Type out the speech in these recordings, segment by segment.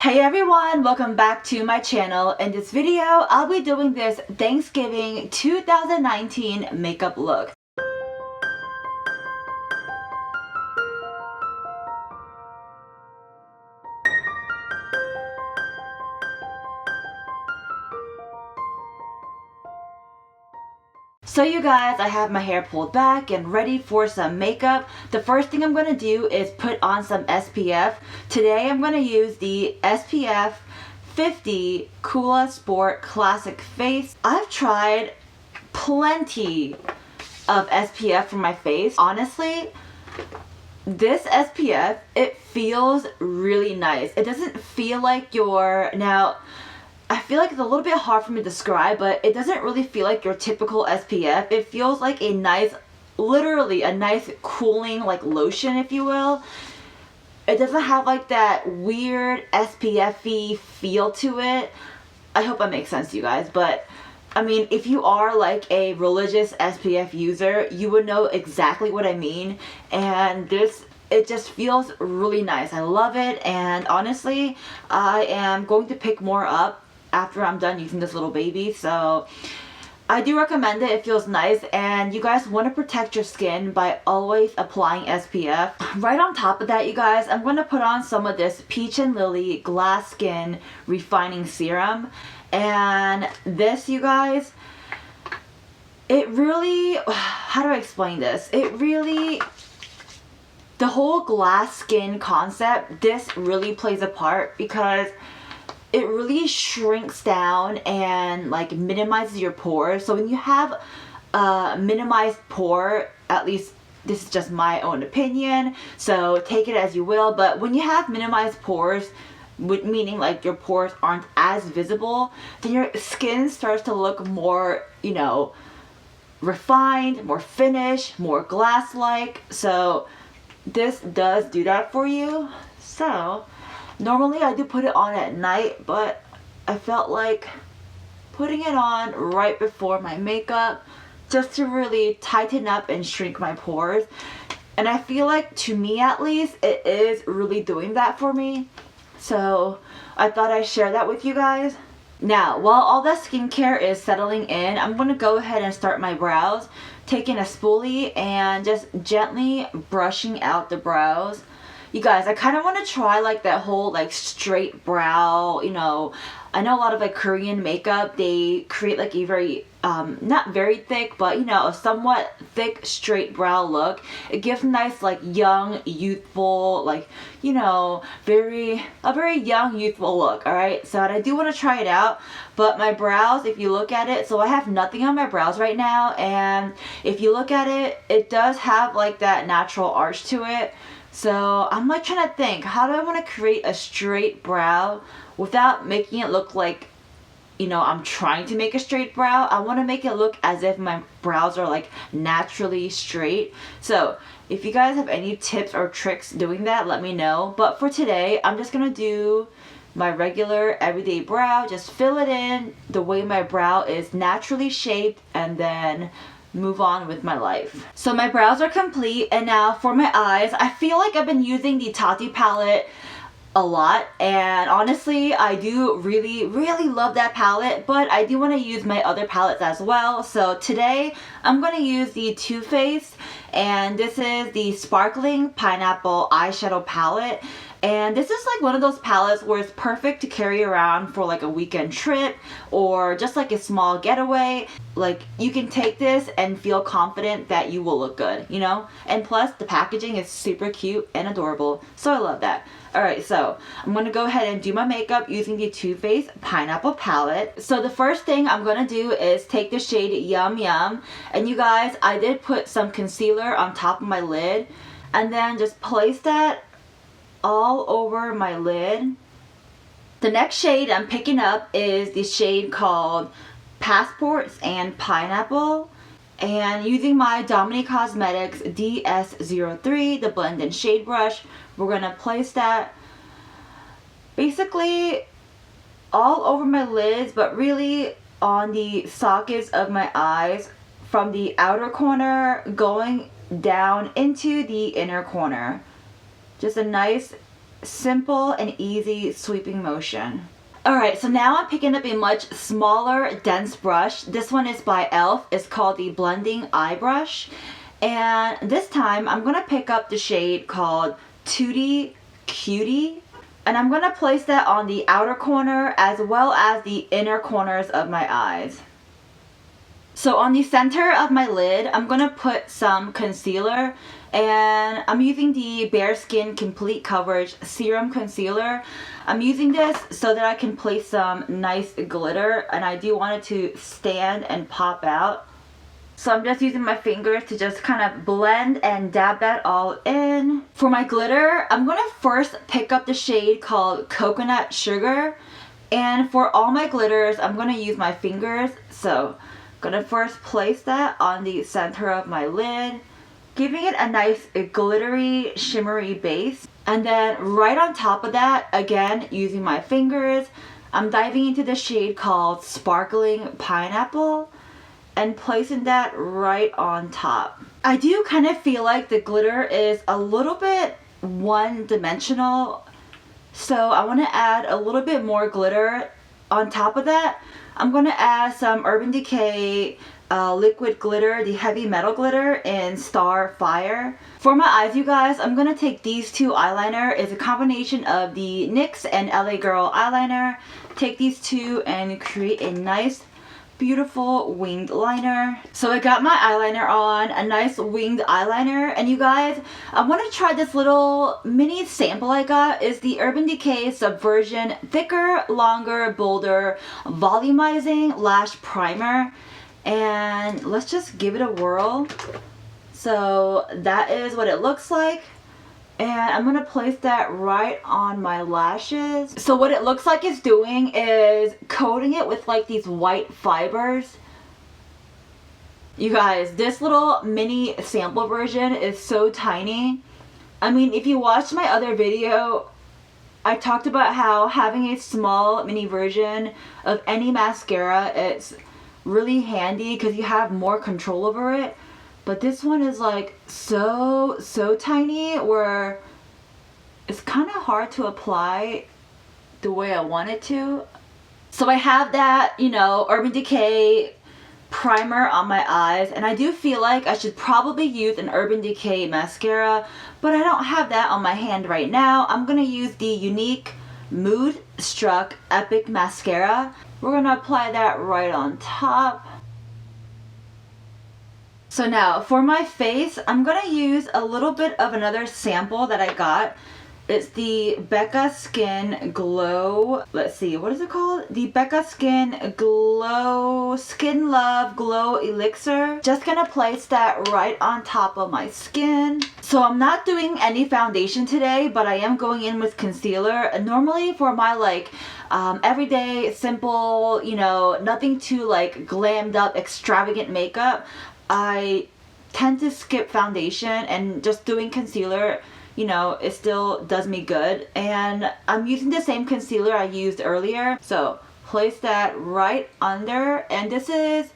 Hey everyone, welcome back to my channel. In this video, I'll be doing this Thanksgiving 2019 makeup look. So you guys, I have my hair pulled back and ready for some makeup. The first thing I'm going to do is put on some SPF. Today I'm going to use the SPF 50 Coola Sport Classic Face. I've tried plenty of SPF for my face. Honestly, this SPF, it feels really nice. It doesn't feel like I feel like it's a little bit hard for me to describe, but it doesn't really feel like your typical SPF. It feels like a nice, literally a nice cooling like lotion, if you will. It doesn't have like that weird SPF-y feel to it. I hope that makes sense to you guys, but I mean, if you are like a religious SPF user, you would know exactly what I mean. And it just feels really nice. I love it, and honestly, I am going to pick more up after I'm done using this little baby, so I do recommend it. It feels nice, and you guys want to protect your skin by always applying SPF. Right on top of that, you guys, I'm going to put on some of this Peach and Lily Glass Skin Refining Serum, and this, you guys, it really, how do I explain this? The whole glass skin concept, this really plays a part because it really shrinks down and like minimizes your pores. So when you have a minimized pore, at least this is just my own opinion, so take it as you will, but when you have minimized pores, meaning like your pores aren't as visible, then your skin starts to look more, refined, more finished, more glass-like. So this does do that for you. So normally I do put it on at night, but I felt like putting it on right before my makeup just to really tighten up and shrink my pores. And I feel like, to me at least, it is really doing that for me. So I thought I'd share that with you guys. Now, while all that skincare is settling in, I'm going to go ahead and start my brows, taking a spoolie and just gently brushing out the brows. You guys, I kind of want to try like that whole like straight brow, I know a lot of like Korean makeup, they create like a very, not very thick, but a somewhat thick straight brow look. It gives a nice like young, youthful, like, a very young, youthful look, alright? So I do want to try it out, but my brows, if you look at it, so I have nothing on my brows right now, and if you look at it, it does have like that natural arch to it. So I'm like trying to think, how do I want to create a straight brow without making it look like, I'm trying to make a straight brow. I want to make it look as if my brows are like naturally straight. So if you guys have any tips or tricks doing that, let me know. But for today, I'm just going to do my regular everyday brow. Just fill it in the way my brow is naturally shaped, and then move on with my life. So my brows are complete, and now for my eyes, I feel like I've been using the Tati palette a lot, and honestly I do really love that palette, but I do want to use my other palettes as well. So today I'm going to use the Too Faced, and this is the Sparkling Pineapple Eyeshadow Palette. And this is like one of those palettes where it's perfect to carry around for like a weekend trip or just like a small getaway. Like, you can take this and feel confident that you will look good, And plus, the packaging is super cute and adorable, so I love that. Alright, so I'm going to go ahead and do my makeup using the Too Faced Pineapple Palette. So the first thing I'm going to do is take the shade Yum Yum. And you guys, I did put some concealer on top of my lid, and then just place that all over my lid. The next shade I'm picking up is the shade called Passports and Pineapple, and using my Dominique Cosmetics DS03, the blend and shade brush, we're gonna place that basically all over my lids, but really on the sockets of my eyes, from the outer corner going down into the inner corner. Just a nice simple and easy sweeping motion. Alright, so now I'm picking up a much smaller, dense brush. This one is by e.l.f. It's called the Blending Eye Brush. And this time I'm going to pick up the shade called Tutti Cutie. And I'm going to place that on the outer corner as well as the inner corners of my eyes. So on the center of my lid, I'm going to put some concealer. And I'm using the Bare Skin Complete Coverage Serum Concealer. I'm using this so that I can place some nice glitter, and I do want it to stand and pop out. So I'm just using my fingers to just kind of blend and dab that all in. For my glitter, I'm going to first pick up the shade called Coconut Sugar. And for all my glitters, I'm going to use my fingers. So I'm going to first place that on the center of my lid, giving it a nice glittery, shimmery base. And then right on top of that, again, using my fingers, I'm diving into the shade called Sparkling Pineapple and placing that right on top. I do kind of feel like the glitter is a little bit one-dimensional, so I want to add a little bit more glitter on top of that. I'm going to add some Urban Decay liquid glitter, the heavy metal glitter in Starfire. For my eyes, you guys, I'm going to take these two eyeliner. It's a combination of the NYX and LA Girl eyeliner. Take these two and create a nice, beautiful winged liner. So I got my eyeliner on, a nice winged eyeliner. And you guys, I want to try this little mini sample I got. Is the Urban Decay Subversion Thicker, Longer, Bolder Volumizing Lash Primer. And let's just give it a whirl. So that is what it looks like. And I'm going to place that right on my lashes. So what it looks like it's doing is coating it with like these white fibers. You guys, this little mini sample version is so tiny. I mean, if you watched my other video, I talked about how having a small mini version of any mascara, it's really handy because you have more control over it. But this one is like so tiny where it's kind of hard to apply the way I want it to. So I have that, you know, Urban Decay primer on my eyes, and I do feel like I should probably use an Urban Decay mascara, but I don't have that on my hand right now. I'm going to use the Unique Mood Struck Epic Mascara. We're going to apply that right on top. So now for my face, I'm going to use a little bit of another sample that I got. It's the Becca Skin Glow. Let's see, what is it called? The Becca Skin Glow, Skin Love Glow Elixir. Just going to place that right on top of my skin. So I'm not doing any foundation today, but I am going in with concealer. Normally for my like everyday, simple, you know, nothing too like glammed up, extravagant makeup, I tend to skip foundation, and just doing concealer, you know, it still does me good. And I'm using the same concealer I used earlier. So place that right under, and this is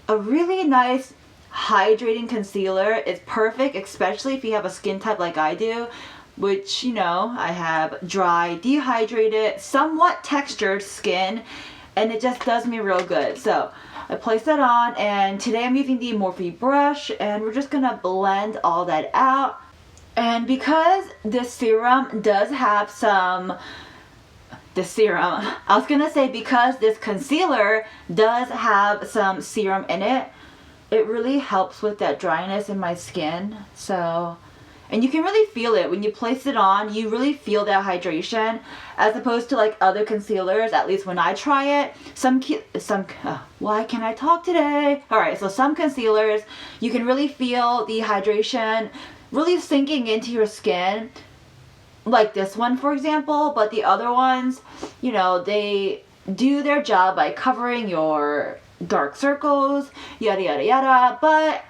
a really nice hydrating concealer. It's perfect, especially if you have a skin type like I do, which, you know, I have dry, dehydrated, somewhat textured skin, and it just does me real good. So I place that on, and today I'm using the Morphe brush, and we're just gonna blend all that out. And because this serum does have some, I was gonna say because this concealer does have some serum in it, it really helps with that dryness in my skin. So, and you can really feel it when you place it on. You really feel that hydration, as opposed to like other concealers. At least when I try it, why can't I talk today? All right, so some concealers, you can really feel the hydration really sinking into your skin, like this one for example. But the other ones, you know, they do their job by covering your dark circles, yada yada yada, but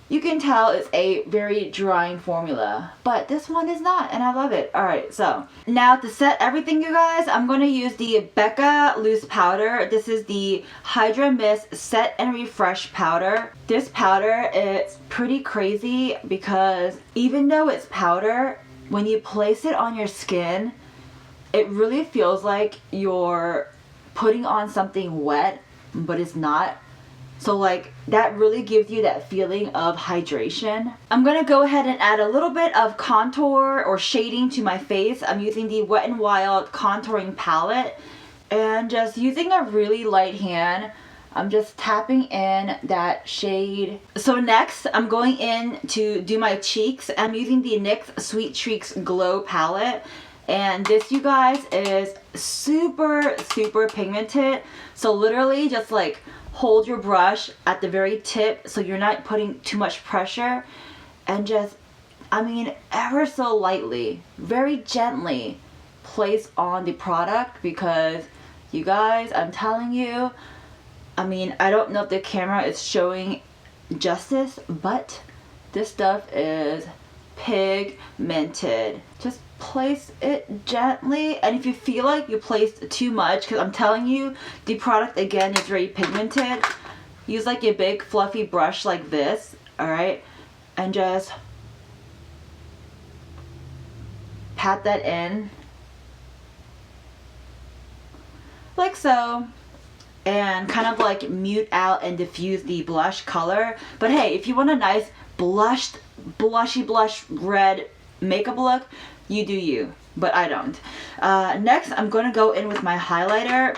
you can tell it's a very drying formula. But this one is not, and I love it. Alright, so now to set everything, you guys, I'm going to use the Becca Loose Powder. This is the Hydra Mist Set and Refresh Powder. This powder is pretty crazy because even though it's powder, when you place it on your skin, it really feels like you're putting on something wet, but it's not. So like that really gives you that feeling of hydration. I'm gonna go ahead and add a little bit of contour or shading to my face. I'm using the Wet n Wild contouring palette, and just using a really light hand, I'm just tapping in that shade. So next, I'm going in to do my cheeks. I'm using the NYX Sweet Treats Glow palette. And this, you guys, is super, super pigmented. So literally just like hold your brush at the very tip so you're not putting too much pressure. And just, I mean, ever so lightly, very gently place on the product, because you guys, I'm telling you, I mean, I don't know if the camera is showing justice, but this stuff is pigmented. Just place it gently, and if you feel like you placed too much, because I'm telling you, the product again is very pigmented, use like a big fluffy brush like this, alright, and just pat that in like so, and kind of like mute out and diffuse the blush color. But hey, if you want a nice blushy blush red makeup look, you do you, but I don't. Next, I'm going to go in with my highlighter,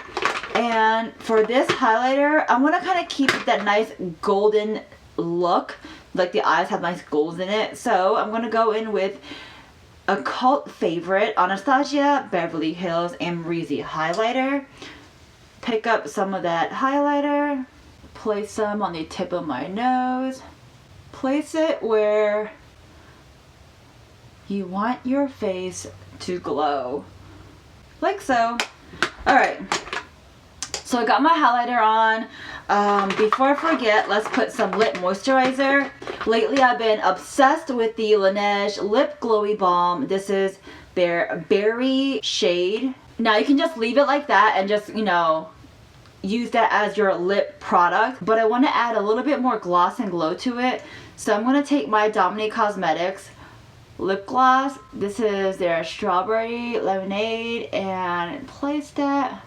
and for this highlighter, I want to kind of keep that nice golden look, like the eyes have nice golds in it. So I'm going to go in with a cult favorite, Anastasia Beverly Hills Amrezy highlighter. Pick up some of that highlighter, place some on the tip of my nose, place it where you want your face to glow, like so. Alright, so I got my highlighter on. Before I forget, let's put some lip moisturizer. Lately I've been obsessed with the Laneige Lip Glowy Balm. This is their berry shade. Now you can just leave it like that and just, you know, use that as your lip product, but I want to add a little bit more gloss and glow to it. So I'm going to take my Dominique Cosmetics lip gloss. This is their Strawberry Lemonade, and place that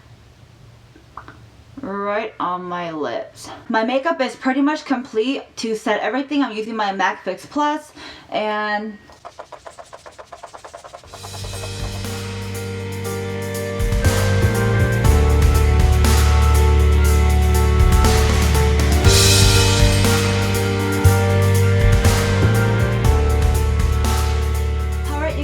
right on my lips. My makeup is pretty much complete. To set everything, I'm using my MAC Fix Plus, and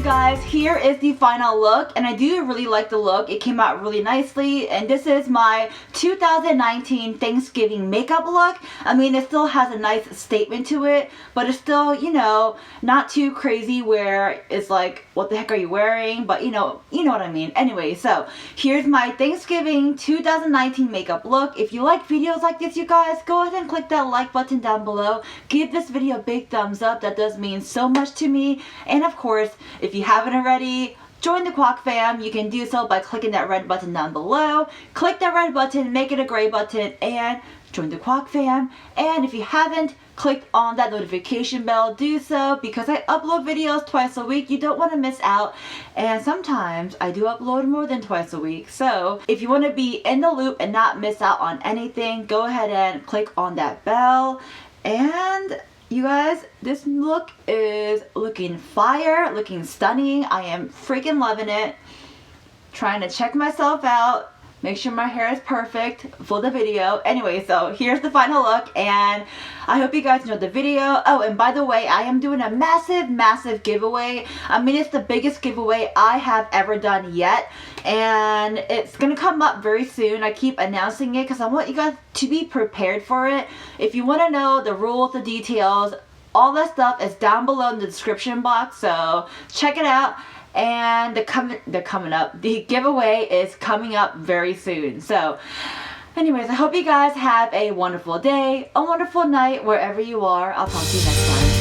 guys, here is the final look, and I do really like the look. It came out really nicely, and this is my 2019 Thanksgiving makeup look. I mean, it still has a nice statement to it, but it's still, you know, not too crazy where it's like, what the heck are you wearing? But you know what I mean. Anyway, so here's my Thanksgiving 2019 makeup look. If you like videos like this, you guys, go ahead and click that like button down below. Give this video a big thumbs up. That does mean so much to me. And of course, if you haven't already, join the Kwak fam. You can do so by clicking that red button down below. Click that red button, make it a gray button, and join the Kwak fam. And if you haven't clicked on that notification bell, do so, because I upload videos twice a week. You don't want to miss out, and sometimes I do upload more than twice a week. So if you want to be in the loop and not miss out on anything, go ahead and click on that bell. And you guys, this look is looking fire, looking stunning. I am freaking loving it. Trying to check myself out, make sure my hair is perfect for the video. Anyway, so here's the final look, and I hope you guys enjoyed the video. Oh, and by the way, I am doing a massive giveaway. I mean, it's the biggest giveaway I have ever done yet, and it's gonna come up very soon. I keep announcing it because I want you guys to be prepared for it. If you want to know the rules, the details, all that stuff is down below in the description box, so check it out. And they're coming up. The giveaway is coming up very soon. So anyways, I hope you guys have a wonderful day, a wonderful night, wherever you are. I'll talk to you next time.